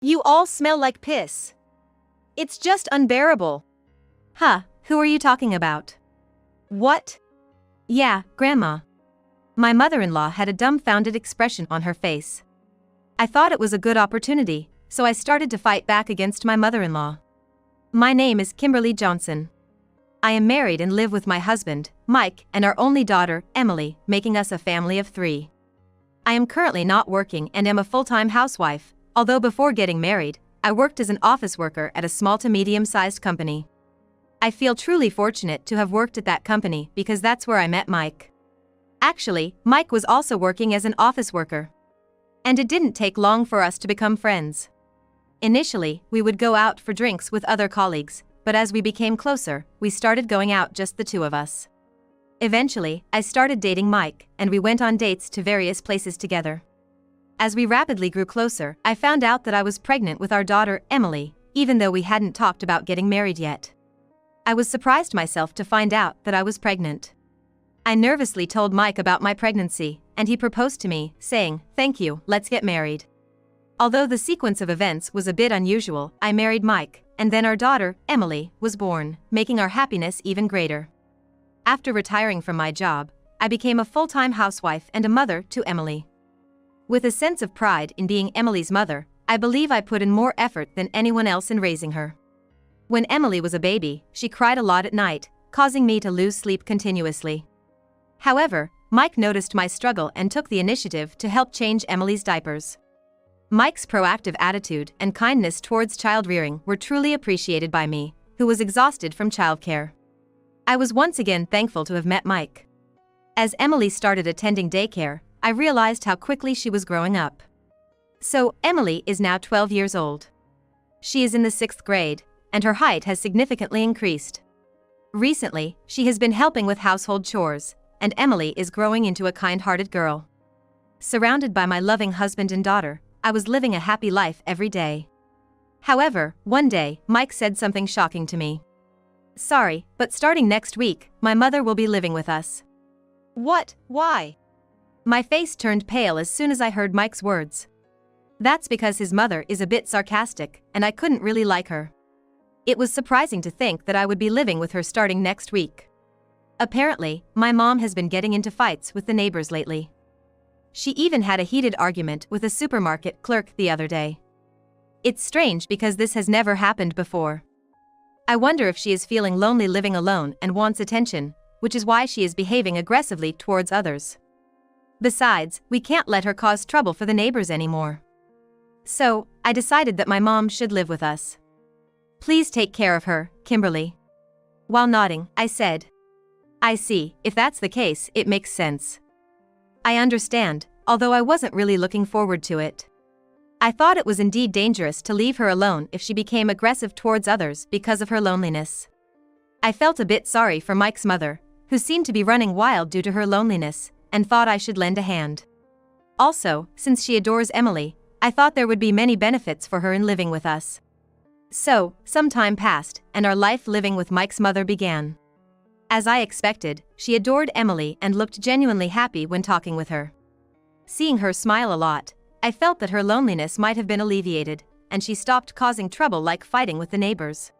You all smell like piss. It's just unbearable. Huh, who are you talking about? What? Yeah, Grandma. My mother-in-law had a dumbfounded expression on her face. I thought it was a good opportunity, so I started to fight back against my mother-in-law. My name is Kimberly Johnson. I am married and live with my husband, Mike, and our only daughter, Emily, making us a family of 3. I am currently not working and am a full-time housewife, although before getting married, I worked as an office worker at a small to medium-sized company. I feel truly fortunate to have worked at that company because that's where I met Mike. Actually, Mike was also working as an office worker. And it didn't take long for us to become friends. Initially, we would go out for drinks with other colleagues, but as we became closer, we started going out just the 2 of us. Eventually, I started dating Mike, and we went on dates to various places together. As we rapidly grew closer, I found out that I was pregnant with our daughter, Emily, even though we hadn't talked about getting married yet. I was surprised myself to find out that I was pregnant. I nervously told Mike about my pregnancy, and he proposed to me, saying, "Thank you, let's get married." Although the sequence of events was a bit unusual, I married Mike, and then our daughter, Emily, was born, making our happiness even greater. After retiring from my job, I became a full-time housewife and a mother to Emily. With a sense of pride in being Emily's mother, I believe I put in more effort than anyone else in raising her. When Emily was a baby, she cried a lot at night, causing me to lose sleep continuously. However, Mike noticed my struggle and took the initiative to help change Emily's diapers. Mike's proactive attitude and kindness towards child rearing were truly appreciated by me, who was exhausted from childcare. I was once again thankful to have met Mike. As Emily started attending daycare, I realized how quickly she was growing up. So, Emily is now 12 years old. She is in the 6th grade, and her height has significantly increased. Recently, she has been helping with household chores, and Emily is growing into a kind-hearted girl. Surrounded by my loving husband and daughter, I was living a happy life every day. However, one day, Mike said something shocking to me. "Sorry, but starting next week, my mother will be living with us." What? Why? My face turned pale as soon as I heard Mike's words. That's because his mother is a bit sarcastic, and I couldn't really like her. It was surprising to think that I would be living with her starting next week. Apparently, my mom has been getting into fights with the neighbors lately. She even had a heated argument with a supermarket clerk the other day. It's strange because this has never happened before. I wonder if she is feeling lonely living alone and wants attention, which is why she is behaving aggressively towards others. Besides, we can't let her cause trouble for the neighbors anymore. So, I decided that my mom should live with us. "Please take care of her, Kimberly." While nodding, I said, "I see, if that's the case, it makes sense." I understand, although I wasn't really looking forward to it. I thought it was indeed dangerous to leave her alone if she became aggressive towards others because of her loneliness. I felt a bit sorry for Mike's mother, who seemed to be running wild due to her loneliness, and thought I should lend a hand. Also, since she adores Emily, I thought there would be many benefits for her in living with us. So, some time passed, and our life living with Mike's mother began. As I expected, she adored Emily and looked genuinely happy when talking with her. Seeing her smile a lot, I felt that her loneliness might have been alleviated, and she stopped causing trouble like fighting with the neighbors.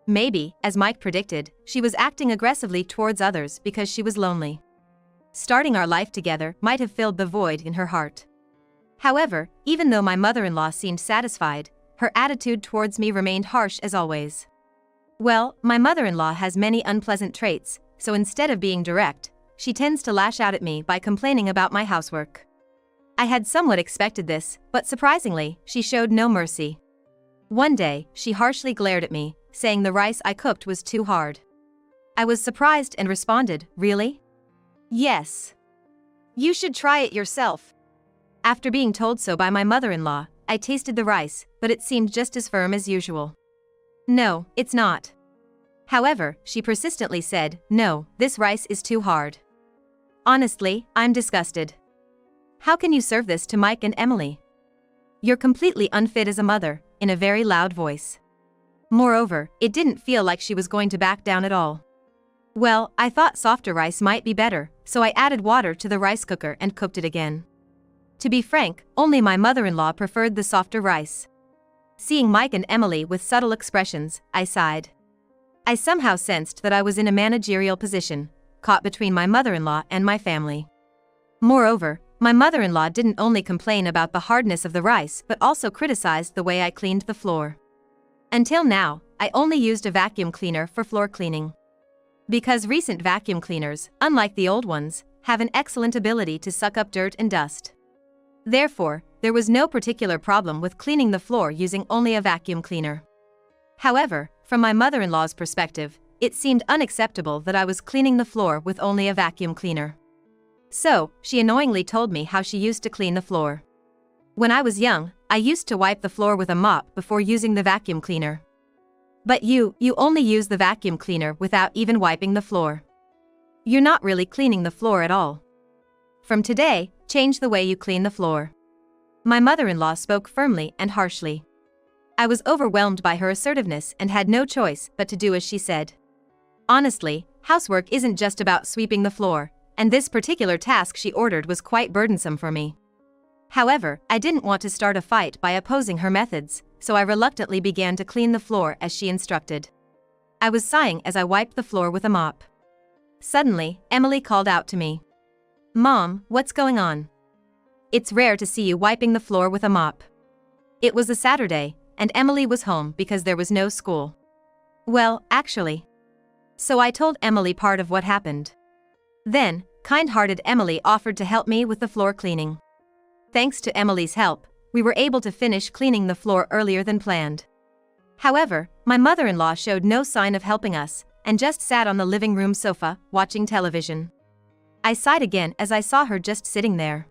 Maybe, as Mike predicted, she was acting aggressively towards others because she was lonely. Starting our life together might have filled the void in her heart. However, even though my mother-in-law seemed satisfied, her attitude towards me remained harsh as always. Well, my mother-in-law has many unpleasant traits, so instead of being direct, she tends to lash out at me by complaining about my housework. I had somewhat expected this, but surprisingly, she showed no mercy. One day, she harshly glared at me, saying the rice I cooked was too hard. I was surprised and responded, "Really?" Yes. You should try it yourself. After being told so by my mother-in-law, I tasted the rice, but it seemed just as firm as usual. "No, it's not." However, she persistently said, "No, this rice is too hard." Honestly, I'm disgusted. How can you serve this to Mike and Emily? You're completely unfit as a mother, in a very loud voice. Moreover, it didn't feel like she was going to back down at all. Well, I thought softer rice might be better, so I added water to the rice cooker and cooked it again. To be frank, only my mother-in-law preferred the softer rice. Seeing Mike and Emily with subtle expressions, I sighed. I somehow sensed that I was in a managerial position, caught between my mother-in-law and my family. Moreover, my mother-in-law didn't only complain about the hardness of the rice but also criticized the way I cleaned the floor. Until now, I only used a vacuum cleaner for floor cleaning. Because recent vacuum cleaners, unlike the old ones, have an excellent ability to suck up dirt and dust. Therefore, there was no particular problem with cleaning the floor using only a vacuum cleaner. However, from my mother-in-law's perspective, it seemed unacceptable that I was cleaning the floor with only a vacuum cleaner. So, she annoyingly told me how she used to clean the floor. When I was young, I used to wipe the floor with a mop before using the vacuum cleaner. But you only use the vacuum cleaner without even wiping the floor. You're not really cleaning the floor at all. From today, change the way you clean the floor. My mother-in-law spoke firmly and harshly. I was overwhelmed by her assertiveness and had no choice but to do as she said. Honestly, housework isn't just about sweeping the floor, and this particular task she ordered was quite burdensome for me. However, I didn't want to start a fight by opposing her methods, so I reluctantly began to clean the floor as she instructed. I was sighing as I wiped the floor with a mop. Suddenly, Emily called out to me. "Mom, what's going on? It's rare to see you wiping the floor with a mop." It was a Saturday, and Emily was home because there was no school. Well, actually. So I told Emily part of what happened. Then, kind-hearted Emily offered to help me with the floor cleaning. Thanks to Emily's help, we were able to finish cleaning the floor earlier than planned. However, my mother-in-law showed no sign of helping us, and just sat on the living room sofa, watching television. I sighed again as I saw her just sitting there.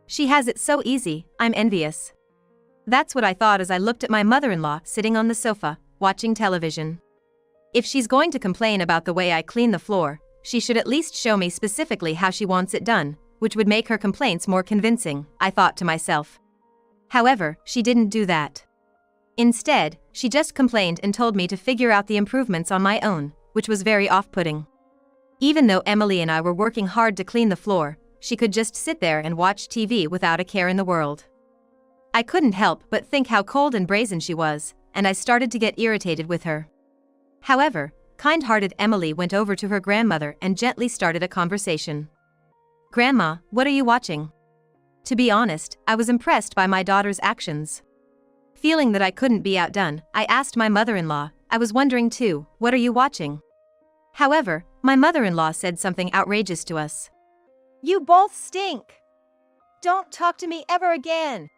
She has it so easy, I'm envious. That's what I thought as I looked at my mother-in-law sitting on the sofa, watching television. If she's going to complain about the way I clean the floor, she should at least show me specifically how she wants it done, which would make her complaints more convincing, I thought to myself. However, she didn't do that. Instead, she just complained and told me to figure out the improvements on my own, which was very off-putting. Even though Emily and I were working hard to clean the floor, she could just sit there and watch TV without a care in the world. I couldn't help but think how cold and brazen she was, and I started to get irritated with her. However, kind-hearted Emily went over to her grandmother and gently started a conversation. "Grandma, what are you watching?" To be honest, I was impressed by my daughter's actions. Feeling that I couldn't be outdone, I asked my mother-in-law, I was wondering too, what are you watching? However, my mother-in-law said something outrageous to us. You both stink! Don't talk to me ever again!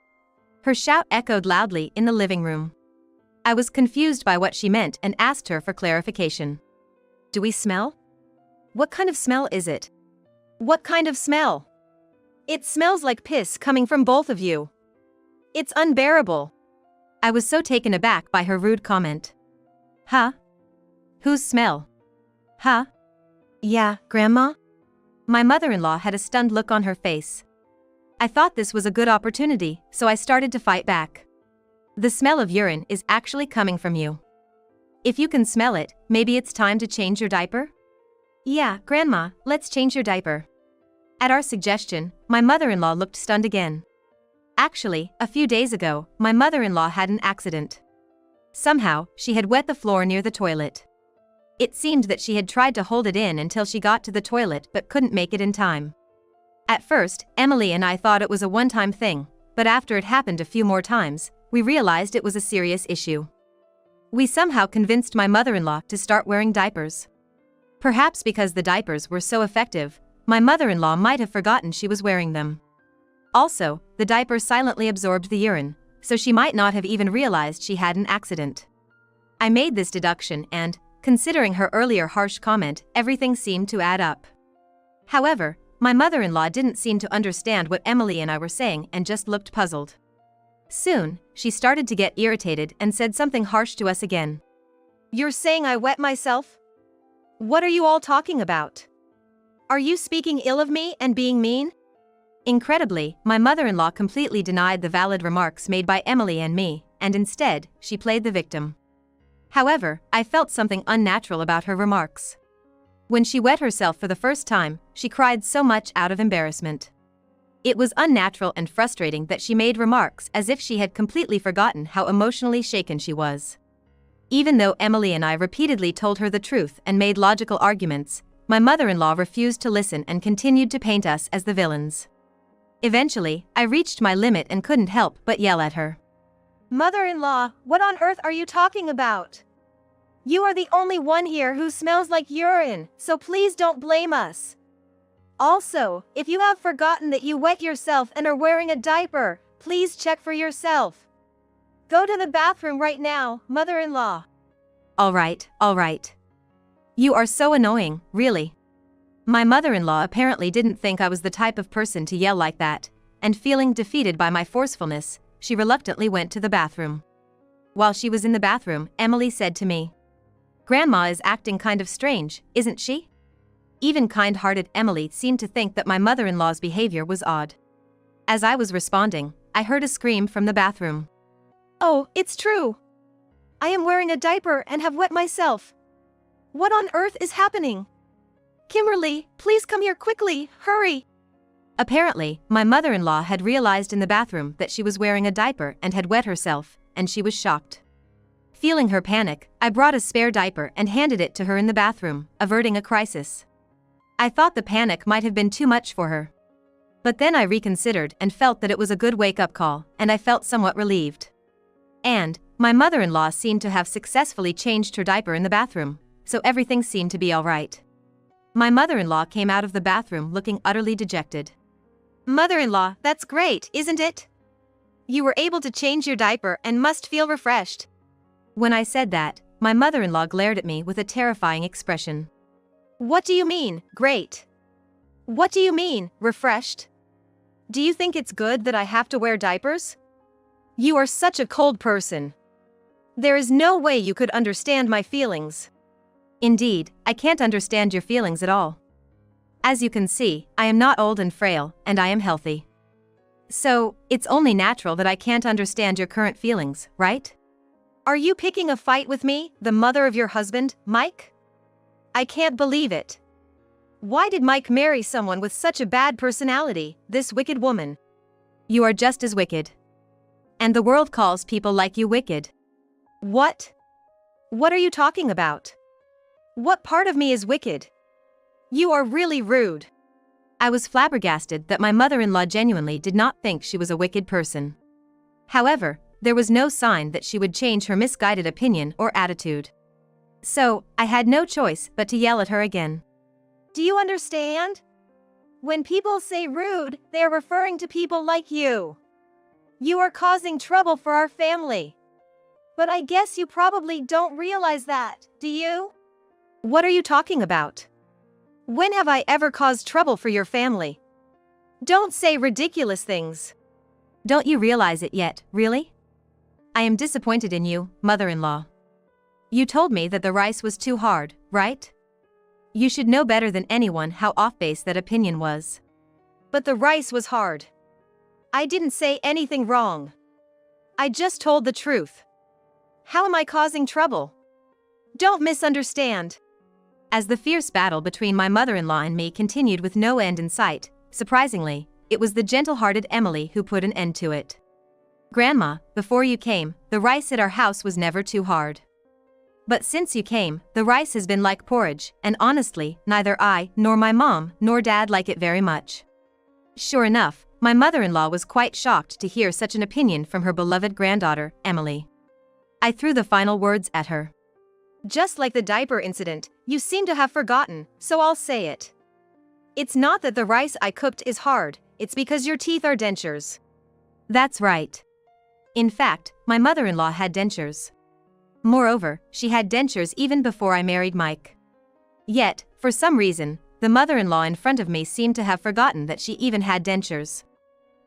Her shout echoed loudly in the living room. I was confused by what she meant and asked her for clarification. Do we smell? What kind of smell is it? What kind of smell? It smells like piss coming from both of you. It's unbearable. I was so taken aback by her rude comment. Huh? Whose smell? Huh? Yeah, Grandma? My mother-in-law had a stunned look on her face. I thought this was a good opportunity, so I started to fight back. The smell of urine is actually coming from you. If you can smell it, maybe it's time to change your diaper? Yeah, Grandma, let's change your diaper. At our suggestion, my mother-in-law looked stunned again. Actually, a few days ago, my mother-in-law had an accident. Somehow, she had wet the floor near the toilet. It seemed that she had tried to hold it in until she got to the toilet but couldn't make it in time. At first, Emily and I thought it was a one-time thing, but after it happened a few more times, we realized it was a serious issue. We somehow convinced my mother-in-law to start wearing diapers. Perhaps because the diapers were so effective, my mother-in-law might have forgotten she was wearing them. Also, the diaper silently absorbed the urine, so she might not have even realized she had an accident. I made this deduction and, considering her earlier harsh comment, everything seemed to add up. However, my mother-in-law didn't seem to understand what Emily and I were saying and just looked puzzled. Soon, she started to get irritated and said something harsh to us again. You're saying I wet myself? What are you all talking about? Are you speaking ill of me and being mean? Incredibly, my mother-in-law completely denied the valid remarks made by Emily and me, and instead, she played the victim. However, I felt something unnatural about her remarks. When she wet herself for the first time, she cried so much out of embarrassment. It was unnatural and frustrating that she made remarks as if she had completely forgotten how emotionally shaken she was. Even though Emily and I repeatedly told her the truth and made logical arguments, my mother-in-law refused to listen and continued to paint us as the villains. Eventually, I reached my limit and couldn't help but yell at her. Mother-in-law, what on earth are you talking about? You are the only one here who smells like urine, so please don't blame us. Also, if you have forgotten that you wet yourself and are wearing a diaper, please check for yourself. Go to the bathroom right now, mother-in-law. All right. You are so annoying, really. My mother-in-law apparently didn't think I was the type of person to yell like that, and feeling defeated by my forcefulness, she reluctantly went to the bathroom. While she was in the bathroom, Emily said to me, "Grandma is acting kind of strange, isn't she?" Even kind-hearted Emily seemed to think that my mother-in-law's behavior was odd. As I was responding, I heard a scream from the bathroom. Oh, it's true. I am wearing a diaper and have wet myself. What on earth is happening? Kimberly, please come here quickly, hurry. Apparently, my mother-in-law had realized in the bathroom that she was wearing a diaper and had wet herself, and she was shocked. Feeling her panic, I brought a spare diaper and handed it to her in the bathroom, averting a crisis. I thought the panic might have been too much for her. But then I reconsidered and felt that it was a good wake-up call, and I felt somewhat relieved. And my mother-in-law seemed to have successfully changed her diaper in the bathroom, so everything seemed to be all right. My mother-in-law came out of the bathroom looking utterly dejected. Mother-in-law, that's great, isn't it? You were able to change your diaper and must feel refreshed. When I said that, my mother-in-law glared at me with a terrifying expression. What do you mean, great? What do you mean, refreshed? Do you think it's good that I have to wear diapers? You are such a cold person. There is no way you could understand my feelings. Indeed, I can't understand your feelings at all. As you can see, I am not old and frail, and I am healthy. So, it's only natural that I can't understand your current feelings, right? Are you picking a fight with me, the mother of your husband, Mike? I can't believe it. Why did Mike marry someone with such a bad personality, this wicked woman? You are just as wicked. And the world calls people like you wicked. What? What are you talking about? What part of me is wicked? You are really rude. I was flabbergasted that my mother-in-law genuinely did not think she was a wicked person. However, there was no sign that she would change her misguided opinion or attitude. So, I had no choice but to yell at her again. Do you understand? When people say rude, they are referring to people like you. You are causing trouble for our family. But I guess you probably don't realize that, do you? What are you talking about? When have I ever caused trouble for your family? Don't say ridiculous things. Don't you realize it yet, really? I am disappointed in you, mother-in-law. You told me that the rice was too hard, right? You should know better than anyone how off-base that opinion was. But the rice was hard. I didn't say anything wrong. I just told the truth. How am I causing trouble? Don't misunderstand. As the fierce battle between my mother-in-law and me continued with no end in sight, surprisingly, it was the gentle-hearted Emily who put an end to it. Grandma, before you came, the rice at our house was never too hard. But since you came, the rice has been like porridge, and honestly, neither I, nor my mom, nor dad like it very much. Sure enough, my mother-in-law was quite shocked to hear such an opinion from her beloved granddaughter, Emily. I threw the final words at her. Just like the diaper incident, you seem to have forgotten, so I'll say it. It's not that the rice I cooked is hard, it's because your teeth are dentures. That's right. In fact, my mother-in-law had dentures. Moreover, she had dentures even before I married Mike. Yet, for some reason, the mother-in-law in front of me seemed to have forgotten that she even had dentures.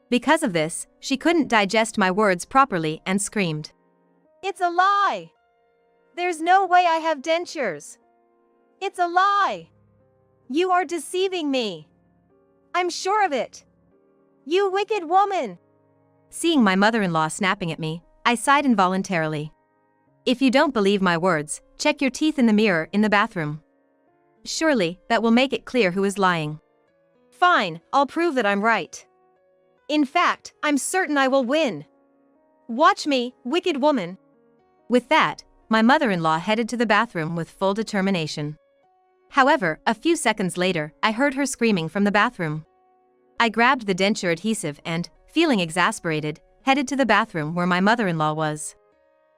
Because of this, she couldn't digest my words properly and screamed. It's a lie! There's no way I have dentures. It's a lie! You are deceiving me. I'm sure of it. You wicked woman! Seeing my mother-in-law snapping at me, I sighed involuntarily. If you don't believe my words, check your teeth in the mirror in the bathroom. Surely, that will make it clear who is lying. Fine, I'll prove that I'm right. In fact, I'm certain I will win. Watch me, wicked woman. With that, my mother-in-law headed to the bathroom with full determination. However, a few seconds later, I heard her screaming from the bathroom. I grabbed the denture adhesive and, feeling exasperated, headed to the bathroom where my mother-in-law was.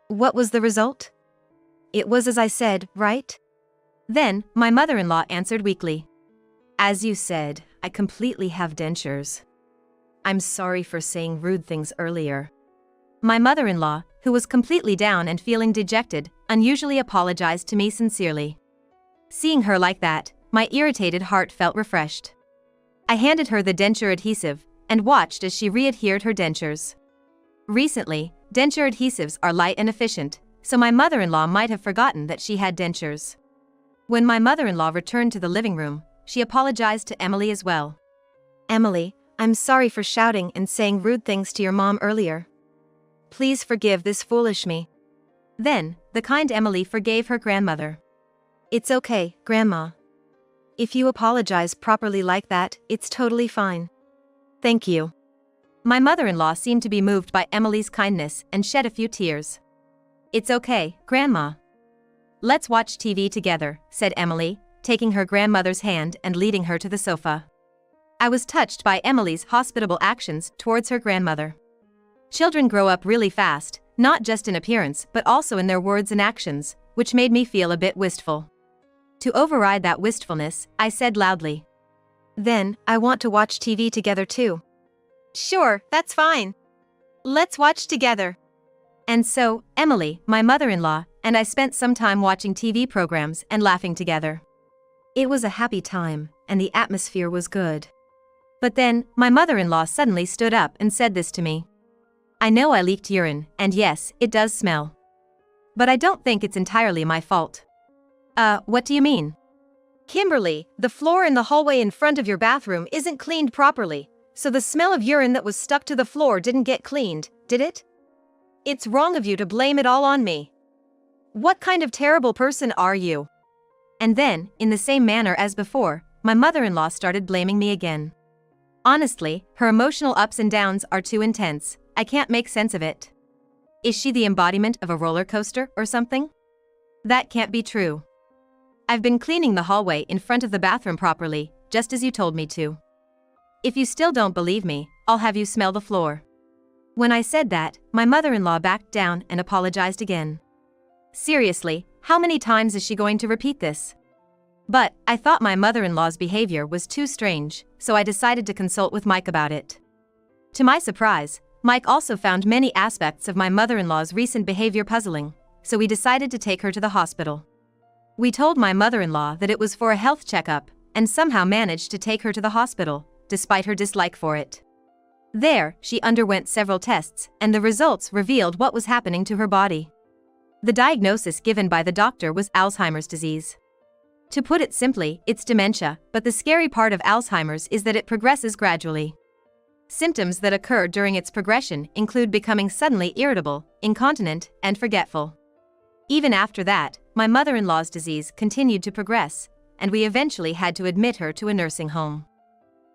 What was the result? It was as I said, right? Then, my mother-in-law answered weakly. As you said, I completely have dentures. I'm sorry for saying rude things earlier. My mother-in-law, who was completely down and feeling dejected, unusually apologized to me sincerely. Seeing her like that, my irritated heart felt refreshed. I handed her the denture adhesive and watched as she readhered her dentures. Recently, denture adhesives are light and efficient, so my mother-in-law might have forgotten that she had dentures. When my mother-in-law returned to the living room, she apologized to Emily as well. Emily, I'm sorry for shouting and saying rude things to your mom earlier. Please forgive this foolish me. Then, the kind Emily forgave her grandmother. It's okay, Grandma. If you apologize properly like that, it's totally fine. Thank you. My mother-in-law seemed to be moved by Emily's kindness and shed a few tears. It's okay, Grandma. Let's watch TV together, said Emily, taking her grandmother's hand and leading her to the sofa. I was touched by Emily's hospitable actions towards her grandmother. Children grow up really fast, not just in appearance but also in their words and actions, which made me feel a bit wistful. To override that wistfulness, I said loudly, Then, I want to watch TV together too. Sure, that's fine. Let's watch together. And so, Emily, my mother-in-law, and I spent some time watching TV programs and laughing together. It was a happy time, and the atmosphere was good. But then, my mother-in-law suddenly stood up and said this to me. I know I leaked urine, and yes, it does smell. But I don't think it's entirely my fault. What do you mean? Kimberly, the floor in the hallway in front of your bathroom isn't cleaned properly, so the smell of urine that was stuck to the floor didn't get cleaned, did it? It's wrong of you to blame it all on me. What kind of terrible person are you? And then, in the same manner as before, my mother-in-law started blaming me again. Honestly, her emotional ups and downs are too intense. I can't make sense of it. Is she the embodiment of a roller coaster or something? That can't be true. I've been cleaning the hallway in front of the bathroom properly, just as you told me to. If you still don't believe me, I'll have you smell the floor. When I said that, my mother-in-law backed down and apologized again. Seriously, how many times is she going to repeat this? But I thought my mother-in-law's behavior was too strange, so I decided to consult with Mike about it. To my surprise, Mike also found many aspects of my mother-in-law's recent behavior puzzling, so we decided to take her to the hospital. We told my mother-in-law that it was for a health checkup, and somehow managed to take her to the hospital, despite her dislike for it. There, she underwent several tests, and the results revealed what was happening to her body. The diagnosis given by the doctor was Alzheimer's disease. To put it simply, it's dementia, but the scary part of Alzheimer's is that it progresses gradually. Symptoms that occur during its progression include becoming suddenly irritable, incontinent, and forgetful. Even after that, my mother-in-law's disease continued to progress, and we eventually had to admit her to a nursing home.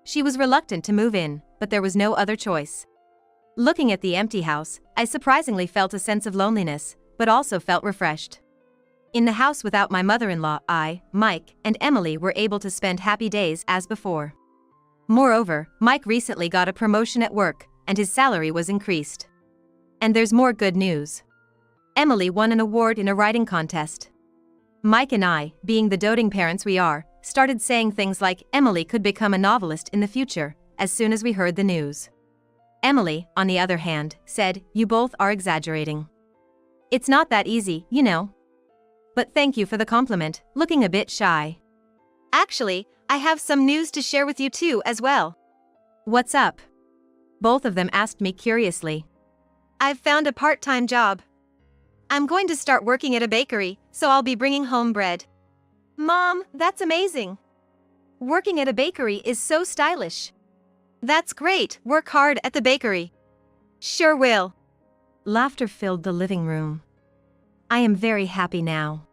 She was reluctant to move in, but there was no other choice. Looking at the empty house, I surprisingly felt a sense of loneliness, but also felt refreshed. In the house without my mother-in-law, I, Mike, and Emily were able to spend happy days as before. Moreover, Mike recently got a promotion at work, and his salary was increased. And there's more good news. Emily won an award in a writing contest. Mike and I, being the doting parents we are, started saying things like Emily could become a novelist in the future, as soon as we heard the news. Emily, on the other hand, said, "You both are exaggerating. It's not that easy, you know." But thank you for the compliment, looking a bit shy. Actually, I have some news to share with you too as well. What's up? Both of them asked me curiously. I've found a part-time job. I'm going to start working at a bakery, so I'll be bringing home bread. Mom, that's amazing. Working at a bakery is so stylish. That's great, work hard at the bakery. Sure will. Laughter filled the living room. I am very happy now.